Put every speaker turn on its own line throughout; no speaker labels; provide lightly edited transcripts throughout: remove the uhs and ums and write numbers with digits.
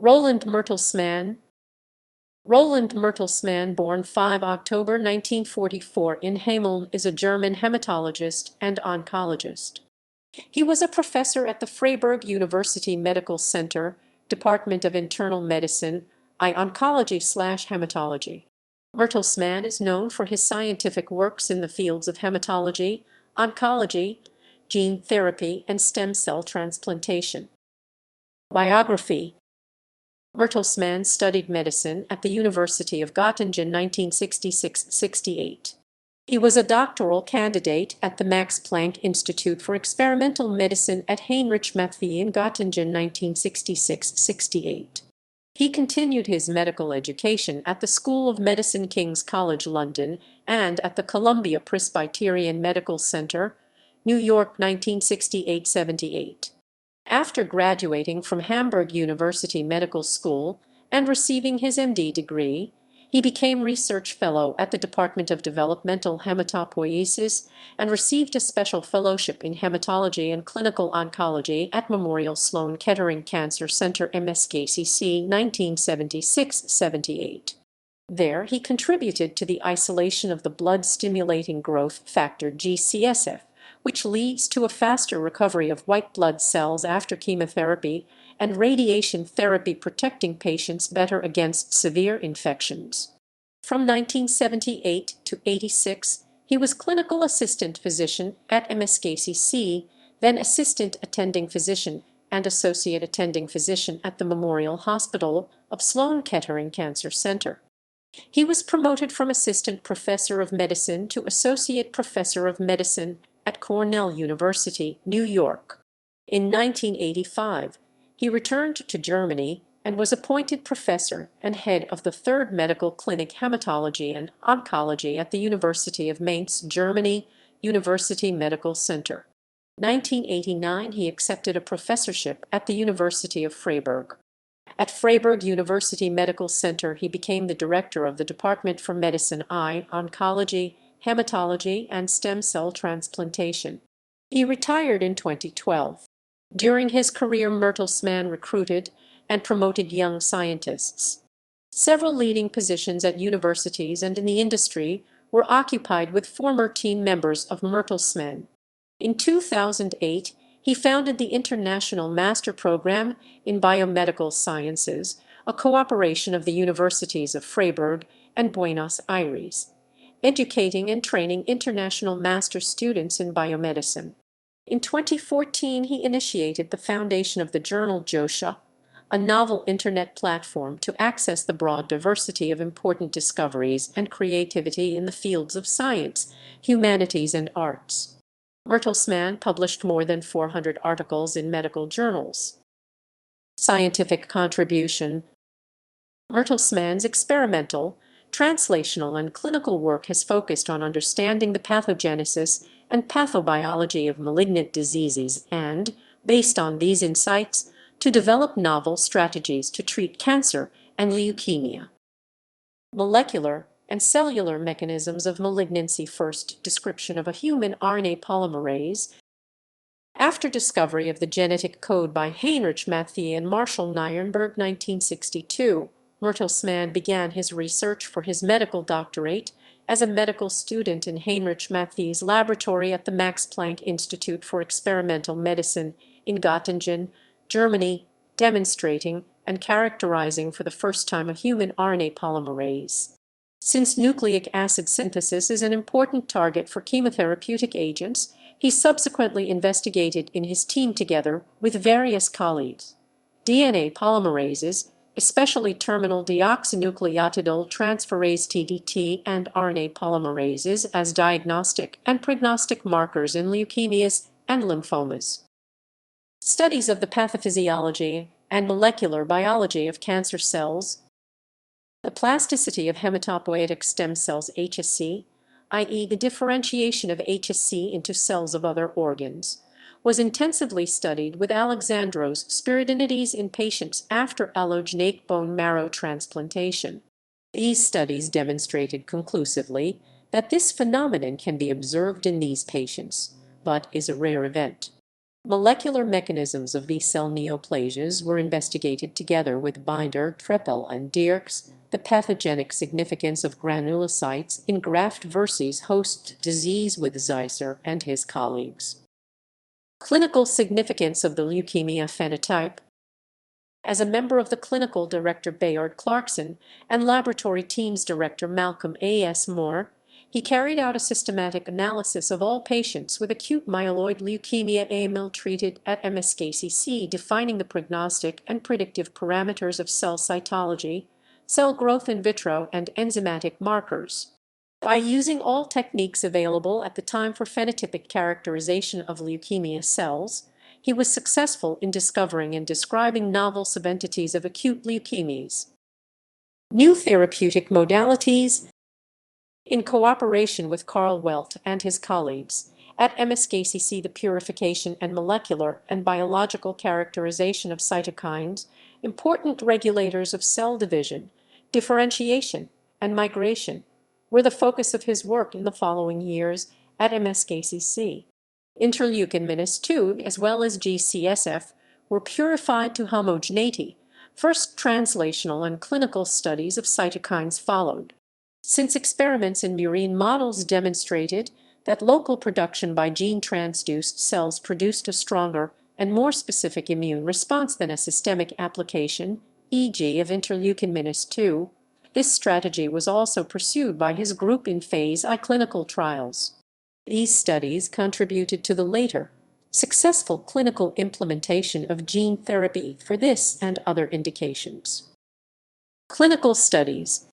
Roland Mertelsmann. Roland Mertelsmann, born 5 October 1944 in Hameln, is a German hematologist and oncologist. He was a professor at the Freiburg University Medical Center, Department of Internal Medicine, Oncology/Hematology. Mertelsmann is known for his scientific works in the fields of hematology, oncology, gene therapy, and stem cell transplantation. Biography. Mertelsmann studied medicine at the University of Göttingen 1966–68. He was a doctoral candidate at the Max Planck Institute for Experimental Medicine at Heinrich Matthäi in Göttingen 1966–68. He continued his medical education at the School of Medicine King's College London and at the Columbia Presbyterian Medical Center, New York 1968–78. After graduating from Hamburg University Medical School and receiving his MD degree, he became research fellow at the Department of Developmental Hematopoiesis and received a special fellowship in hematology and clinical oncology at Memorial Sloan Kettering Cancer Center MSKCC 1976–78. There he contributed to the isolation of the blood-stimulating growth factor GCSF, which leads to a faster recovery of white blood cells after chemotherapy and radiation therapy, protecting patients better against severe infections. From 1978 to 86, he was clinical assistant physician at MSKCC, then assistant attending physician and associate attending physician at the Memorial Hospital of Sloan Kettering Cancer Center. He was promoted from assistant professor of medicine to associate professor of medicine at Cornell University, New York. In 1985, he returned to Germany and was appointed professor and head of the Third Medical Clinic Hematology and Oncology at the University of Mainz, Germany, University Medical Center. 1989, he accepted a professorship at the University of Freiburg. At Freiburg University Medical Center, he became the director of the Department for Medicine I, Oncology, Hematology, and Stem Cell Transplantation. He retired in 2012. During his career, Mertelsmann recruited and promoted young scientists. Several leading positions at universities and in the industry were occupied with former team members of Mertelsmann. In 2008, he founded the International Master Program in Biomedical Sciences, a cooperation of the universities of Freiburg and Buenos Aires, educating and training international master students in biomedicine. In 2014, he initiated the foundation of the journal JOSHA, a novel internet platform to access the broad diversity of important discoveries and creativity in the fields of science, humanities, and arts. Mertelsmann published more than 400 articles in medical journals. Scientific contribution. Mertelsmann's experimental, translational, and clinical work has focused on understanding the pathogenesis and pathobiology of malignant diseases and, based on these insights, to develop novel strategies to treat cancer and leukemia. Molecular and cellular mechanisms of malignancy. First description of a human RNA polymerase. After discovery of the genetic code by Heinrich Matthäi and Marshall Nirenberg 1962, Mertelsmann began his research for his medical doctorate as a medical student in Heinrich Matthäi's laboratory at the Max Planck Institute for Experimental Medicine in Göttingen, Germany, demonstrating and characterizing for the first time a human RNA polymerase. Since nucleic acid synthesis is an important target for chemotherapeutic agents, he subsequently investigated in his team together with various colleagues DNA polymerases, especially terminal deoxynucleotidyl transferase TDT, and RNA polymerases as diagnostic and prognostic markers in leukemias and lymphomas. Studies of the pathophysiology and molecular biology of cancer cells. The plasticity of hematopoietic stem cells HSC, i.e. the differentiation of HSC into cells of other organs, was intensively studied with Alexandros spiridinides in patients after allogeneic bone marrow transplantation. These studies demonstrated conclusively that this phenomenon can be observed in these patients, but is a rare event. Molecular mechanisms of B-cell neoplasias were investigated together with Binder, Treppel, and Dierks. The pathogenic significance of granulocytes in graft versus host disease with Zeisser and his colleagues. Clinical significance of the leukemia phenotype. As a member of the clinical director Bayard Clarkson and laboratory teams director Malcolm A.S. Moore, he carried out a systematic analysis of all patients with acute myeloid leukemia AML treated at MSKCC, defining the prognostic and predictive parameters of cell cytology, cell growth in vitro, and enzymatic markers. By using all techniques available at the time for phenotypic characterization of leukemia cells, he was successful in discovering and describing novel subentities of acute leukemias. New therapeutic modalities. In cooperation with Carl Welt and his colleagues at MSKCC, the purification and molecular and biological characterization of cytokines, important regulators of cell division, differentiation, and migration, were the focus of his work in the following years at MSKCC. Interleukin-2 as well as GCSF were purified to homogeneity. First translational and clinical studies of cytokines followed. Since experiments in murine models demonstrated that local production by gene-transduced cells produced a stronger and more specific immune response than a systemic application, e.g. of interleukin-2, this strategy was also pursued by his group in phase I clinical trials. These studies contributed to the later, successful clinical implementation of gene therapy for this and other indications. Clinical studies.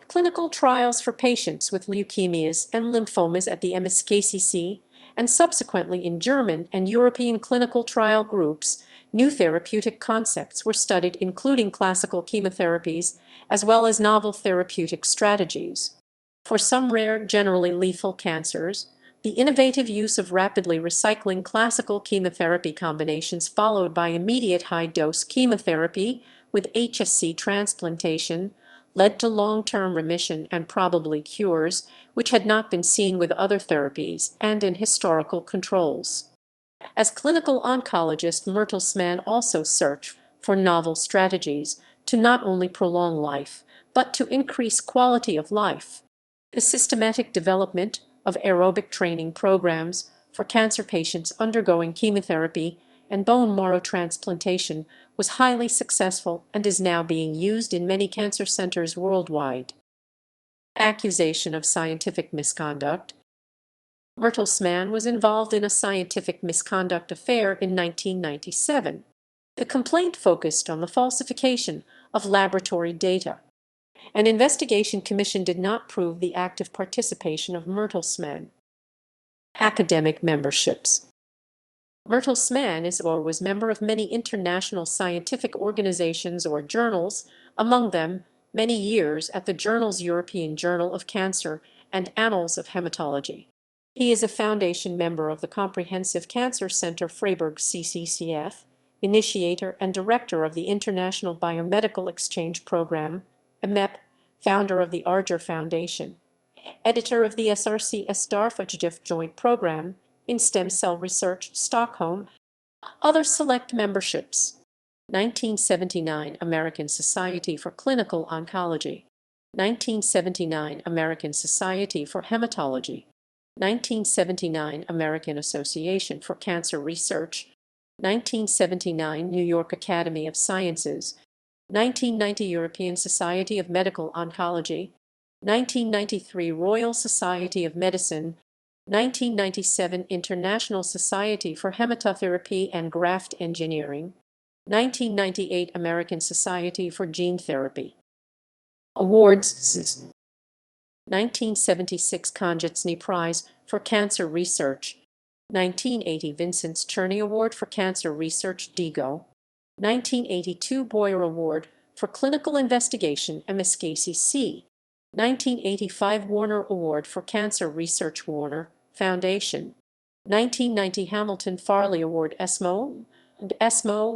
Clinical trials for patients with leukemias and lymphomas at the MSKCC and subsequently in German and European clinical trial groups, new therapeutic concepts were studied, including classical chemotherapies as well as novel therapeutic strategies. For some rare, generally lethal cancers, the innovative use of rapidly recycling classical chemotherapy combinations followed by immediate high-dose chemotherapy with HSC transplantation led to long-term remission and probably cures, which had not been seen with other therapies and in historical controls. As clinical oncologist, Mertelsmann also searched for novel strategies to not only prolong life, but to increase quality of life. The systematic development of aerobic training programs for cancer patients undergoing chemotherapy and bone marrow transplantation was highly successful and is now being used in many cancer centers worldwide. Accusation of scientific misconduct. Mertelsmann was involved in a scientific misconduct affair in 1997. The complaint focused on the falsification of laboratory data. An investigation commission did not prove the active participation of Mertelsmann. Academic memberships. Mertelsmann is or was member of many international scientific organizations or journals, among them many years at the journals European Journal of Cancer and Annals of Hematology. He is a foundation member of the Comprehensive Cancer Center Freiburg CCCF, initiator and director of the International Biomedical Exchange Program, IMEP, founder of the Arger Foundation, editor of the SRCS Darfagediff Joint Program in Stem Cell Research, Stockholm. Other select memberships. 1979 American Society for Clinical Oncology. 1979 American Society for Hematology. 1979 American Association for Cancer Research. 1979 New York Academy of Sciences. 1990 European Society of Medical Oncology. 1993 Royal Society of Medicine. 1997 International Society for Hematotherapy and Graft Engineering. 1998 American Society for Gene Therapy. Awards. 1976 Konjecny Prize for Cancer Research. 1980 Vincent Czerny Award for Cancer Research, DIGO. 1982 Boyer Award for Clinical Investigation, MSKCC. 1985 Warner Award for Cancer Research, Warner Foundation. 1990 Hamilton Farley Award, ESMO. And ESMO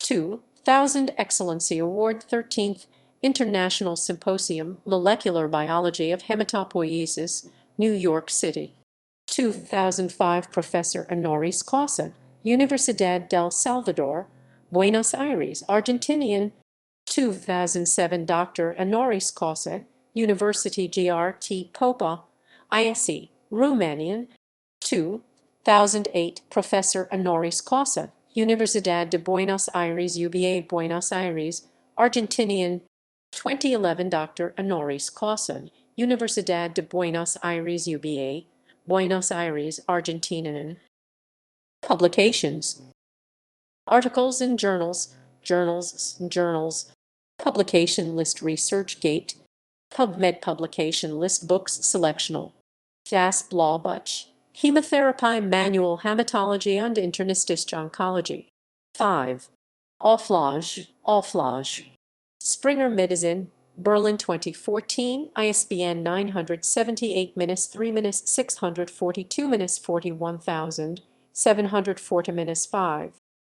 2000 Excellency Award, 13th International Symposium Molecular Biology of Hematopoiesis, New York City. 2005 Professor Honoris Causa, Universidad del Salvador, Buenos Aires, Argentinian. 2007 Dr. Honoris Causa, University GRT Popa, ISE, Romanian. 2008 Professor Honoris Causa, Universidad de Buenos Aires UBA, Buenos Aires, Argentinian. 2011 Dr. Honoris Causa, Universidad de Buenos Aires UBA, Buenos Aires, Argentinian. Publications. Articles in journals, journals. Publication list ResearchGate. PubMed publication list books selectional. Das Blaubuch. Chemotherapy Manual Hematology and Internistic Oncology. 5. Auflage. Springer Medicine, Berlin 2014, ISBN 978-3-642-41740-5.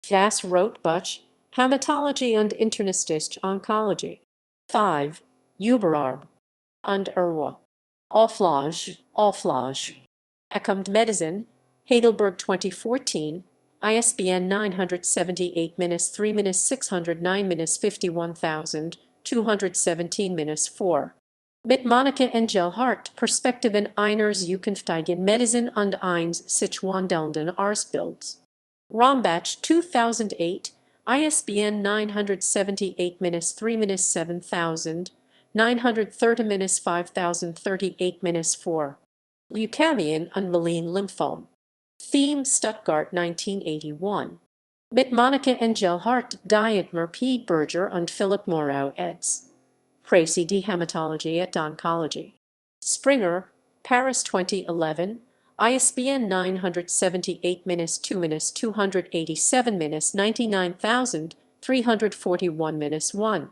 Das Rotbuch, Hematology and Internistic Oncology. 5. Überarb. Und Erwa. Auflage. Accused Medicine, Heidelberg 2014, ISBN 978-3-609-51217-4. Mit Monika Engelhardt, Perspektive in eines zukünftigen Medizin und eines sich wandelnden Arztbilds. Rombach 2008, ISBN 978-3-7000-930-5038-4. Leukemia and malignant lymphome. Theme Stuttgart 1981. Mit Monika Engelhardt, Dietmar P. Berger und Philipp Morau eds. Précis de Hematology et Oncology. Springer, Paris 2011, ISBN 978-2-287-99341-1.